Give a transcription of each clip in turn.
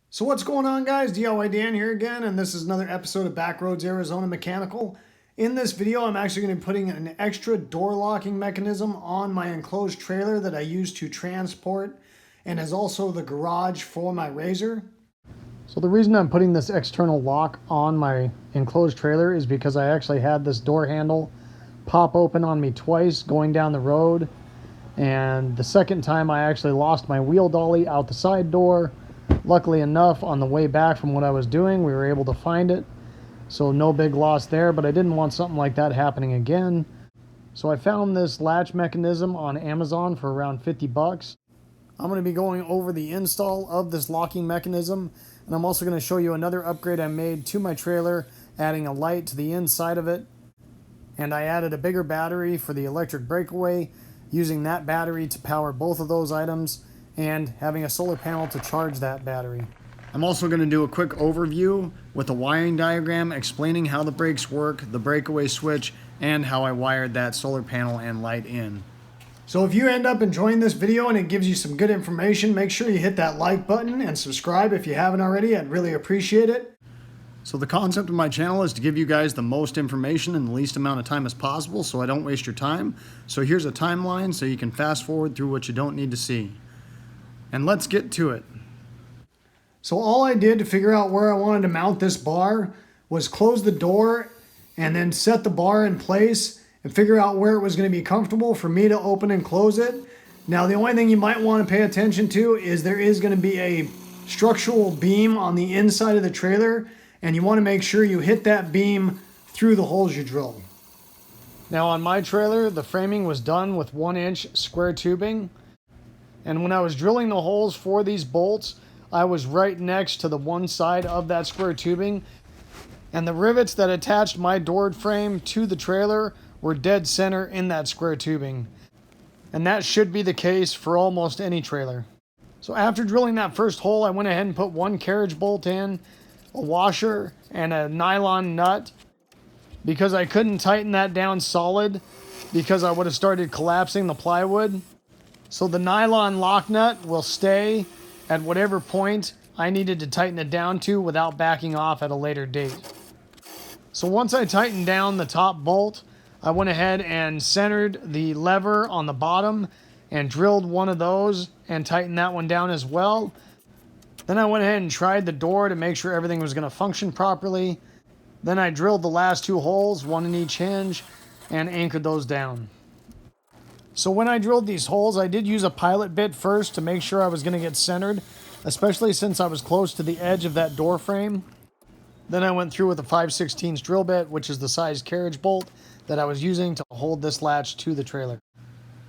So what's going on, guys? DIY Dan here again, and this is another episode of Backroads Arizona Mechanical. In this video, I'm actually going to be putting an extra door locking mechanism on my enclosed trailer that I use to transport and is also the garage for my RZR. So the reason I'm putting this external lock on my enclosed trailer is because I actually had this door handle pop open on me twice going down the road, and the second time I actually lost my wheel dolly out the side door. Luckily enough, on the way back from what I was doing, we were able to find it. So no big loss there, but I didn't want something like that happening again. So I found this latch mechanism on Amazon for around 50 bucks. I'm going to be going over the install of this locking mechanism, and I'm also going to show you another upgrade I made to my trailer, adding a light to the inside of it. And I added a bigger battery for the electric breakaway, using that battery to power both of those items, and having a solar panel to charge that battery. I'm also going to do a quick overview with a wiring diagram explaining how the brakes work, the breakaway switch, and how I wired that solar panel and light in. So if you end up enjoying this video and it gives you some good information, make sure you hit that like button and subscribe if you haven't already. I'd really appreciate it. So the concept of my channel is to give you guys the most information in the least amount of time as possible so I don't waste your time. So here's a timeline so you can fast forward through what you don't need to see. And let's get to it. So all I did to figure out where I wanted to mount this bar was close the door and then set the bar in place and figure out where it was going to be comfortable for me to open and close it. Now the only thing you might want to pay attention to is there is going to be a structural beam on the inside of the trailer, and you want to make sure you hit that beam through the holes you drill. Now on my trailer, the framing was done with 1-inch square tubing. And when I was drilling the holes for these bolts, I was right next to the one side of that square tubing. And the rivets that attached my door frame to the trailer were dead center in that square tubing. And that should be the case for almost any trailer. So after drilling that first hole, I went ahead and put one carriage bolt in, a washer, and a nylon nut, because I couldn't tighten that down solid because I would have started collapsing the plywood. So the nylon lock nut will stay at whatever point I needed to tighten it down to without backing off at a later date. So once I tightened down the top bolt, I went ahead and centered the lever on the bottom and drilled one of those and tightened that one down as well. Then I went ahead and tried the door to make sure everything was going to function properly. Then I drilled the last two holes, one in each hinge, and anchored those down. So when I drilled these holes, I did use a pilot bit first to make sure I was going to get centered, especially since I was close to the edge of that door frame. Then I went through with a 5/16 drill bit, which is the size carriage bolt that I was using to hold this latch to the trailer.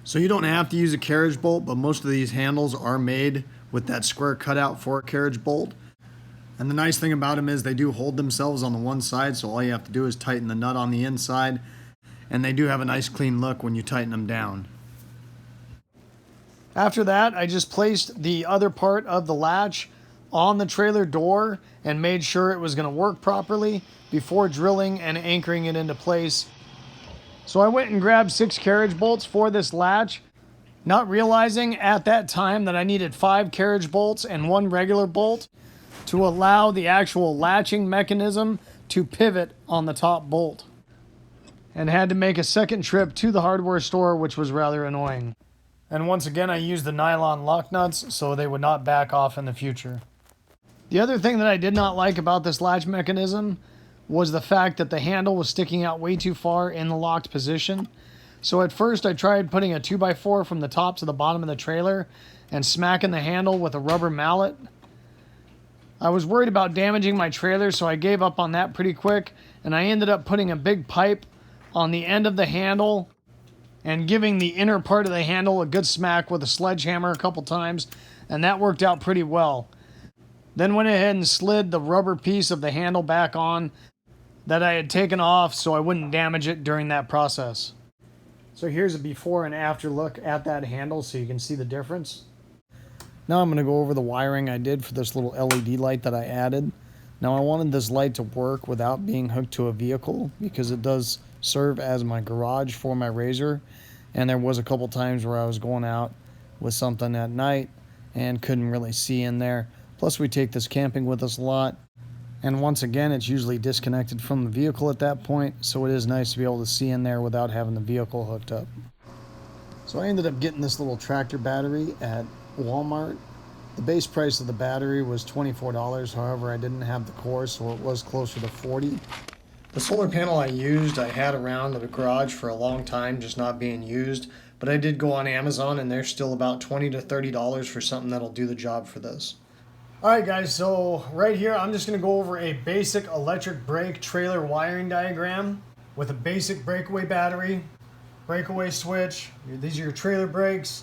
So you don't have to use a carriage bolt, but most of these handles are made with that square cutout for a carriage bolt. And the nice thing about them is they do hold themselves on the one side, so all you have to do is tighten the nut on the inside. And they do have a nice clean look when you tighten them down. After that, I just placed the other part of the latch on the trailer door and made sure it was going to work properly before drilling and anchoring it into place. So I went and grabbed 6 carriage bolts for this latch, not realizing at that time that I needed 5 carriage bolts and 1 regular bolt to allow the actual latching mechanism to pivot on the top bolt, and had to make a second trip to the hardware store, which was rather annoying. And once again, I used the nylon lock nuts so they would not back off in the future. The other thing that I did not like about this latch mechanism was the fact that the handle was sticking out way too far in the locked position. So at first I tried putting a 2x4 from the top to the bottom of the trailer and smacking the handle with a rubber mallet. I was worried about damaging my trailer, so I gave up on that pretty quick, and I ended up putting a big pipe on the end of the handle and giving the inner part of the handle a good smack with a sledgehammer a couple times, and that worked out pretty well. Then went ahead and slid the rubber piece of the handle back on that I had taken off so I wouldn't damage it during that process. So here's a before and after look at that handle so you can see the difference. Now I'm going to go over the wiring I did for this little LED light that I added. Now I wanted this light to work without being hooked to a vehicle because it does serve as my garage for my RZR, and there was a couple times where I was going out with something at night and couldn't really see in there. Plus we take this camping with us a lot. And once again, it's usually disconnected from the vehicle at that point, so it is nice to be able to see in there without having the vehicle hooked up. So I ended up getting this little tractor battery at Walmart. The base price of the battery was $24. However, I didn't have the core, so it was closer to $40. The solar panel I used, I had around the garage for a long time, just not being used. But I did go on Amazon, and they're still about $20 to $30 for something that'll do the job for this. Alright guys, so right here I'm just going to go over a basic electric brake trailer wiring diagram with a basic breakaway battery, breakaway switch, these are your trailer brakes,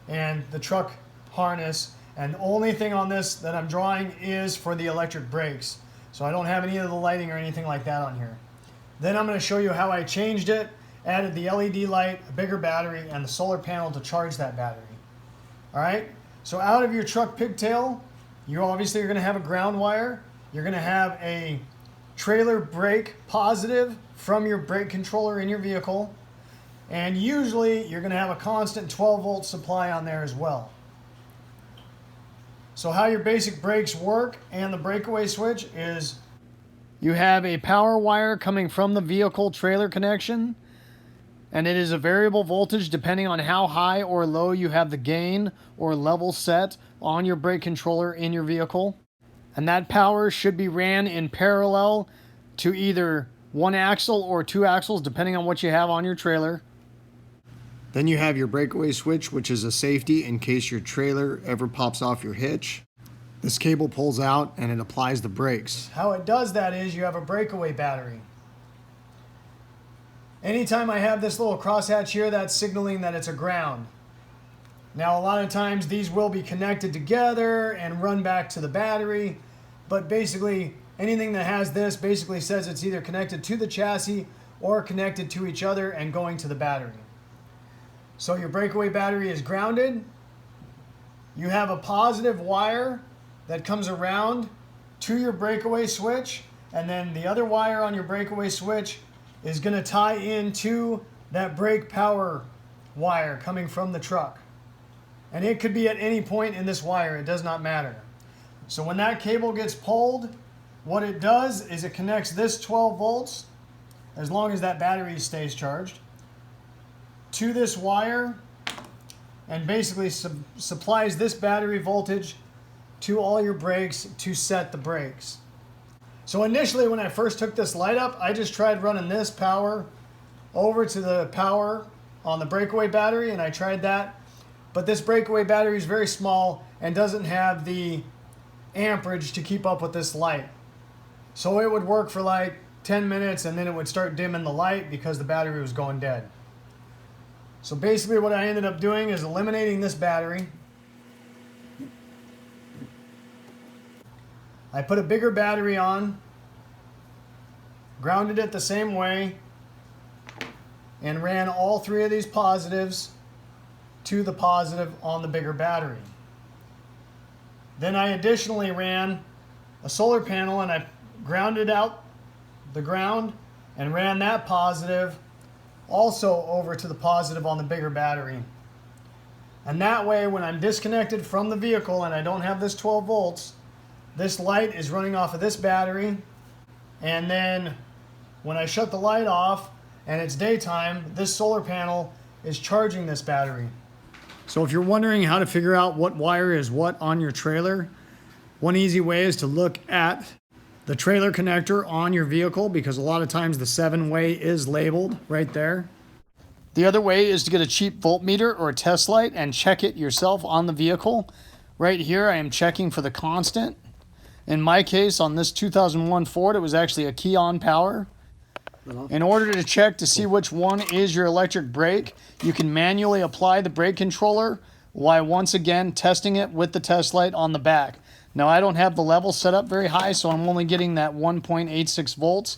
and the truck harness. And the only thing on this that I'm drawing is for the electric brakes. So I don't have any of the lighting or anything like that on here. Then I'm going to show you how I changed it, added the LED light, a bigger battery, and the solar panel to charge that battery. Alright, so out of your truck pigtail, you obviously are going to have a ground wire. You're going to have a trailer brake positive from your brake controller in your vehicle. And usually you're going to have a constant 12 volt supply on there as well. So how your basic brakes work and the breakaway switch is you have a power wire coming from the vehicle trailer connection. And it is a variable voltage depending on how high or low you have the gain or level set on your brake controller in your vehicle. And that power should be ran in parallel to either one axle or two axles depending on what you have on your trailer. Then you have your breakaway switch, which is a safety in case your trailer ever pops off your hitch. This cable pulls out and it applies the brakes. How it does that is you have a breakaway battery. Anytime I have this little crosshatch here, that's signaling that it's a ground. Now, a lot of times these will be connected together and run back to the battery, but basically anything that has this basically says it's either connected to the chassis or connected to each other and going to the battery. So your breakaway battery is grounded. You have a positive wire that comes around to your breakaway switch, and then the other wire on your breakaway switch is going to tie into that brake power wire coming from the truck. And it could be at any point in this wire, it does not matter. So when that cable gets pulled, what it does is it connects this 12 volts, as long as that battery stays charged, to this wire, and basically supplies this battery voltage to all your brakes to set the brakes. So initially when I first took this light up, I just tried running this power over to the power on the breakaway battery, and I tried that. But this breakaway battery is very small and doesn't have the amperage to keep up with this light. So it would work for like 10 minutes and then it would start dimming the light because the battery was going dead. So basically what I ended up doing is eliminating this battery. I put a bigger battery on, grounded it the same way, and ran all three of these positives to the positive on the bigger battery. Then I additionally ran a solar panel and I grounded out the ground and ran that positive also over to the positive on the bigger battery. And that way when I'm disconnected from the vehicle and I don't have this 12 volts, this light is running off of this battery, and then when I shut the light off and it's daytime, this solar panel is charging this battery. So if you're wondering how to figure out what wire is what on your trailer, one easy way is to look at the trailer connector on your vehicle, because a lot of times the 7-way is labeled right there. The other way is to get a cheap voltmeter or a test light and check it yourself on the vehicle. Right here I am checking for the constant. In my case, on this 2001 Ford, it was actually a key on power. In order to check to see which one is your electric brake, you can manually apply the brake controller while once again testing it with the test light on the back. Now I don't have the level set up very high, so I'm only getting that 1.86 volts.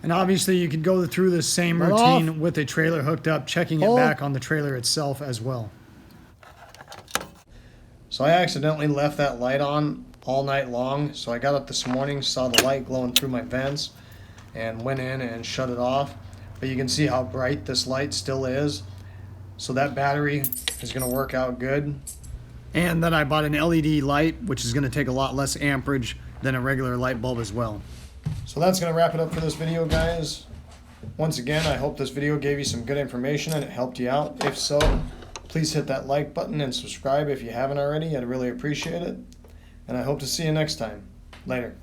And obviously you could go through the same routine with a trailer hooked up, checking it back on the trailer itself as well. So I accidentally left that light on all night long, so I got up this morning, saw the light glowing through my vents, and went in and shut it off. But you can see how bright this light still is. So that battery is going to work out good. And then I bought an LED light, which is going to take a lot less amperage than a regular light bulb as well. So that's going to wrap it up for this video, guys. Once again, I hope this video gave you some good information and it helped you out. If so, please hit that like button and subscribe if you haven't already. I'd really appreciate it. And I hope to see you next time. Later.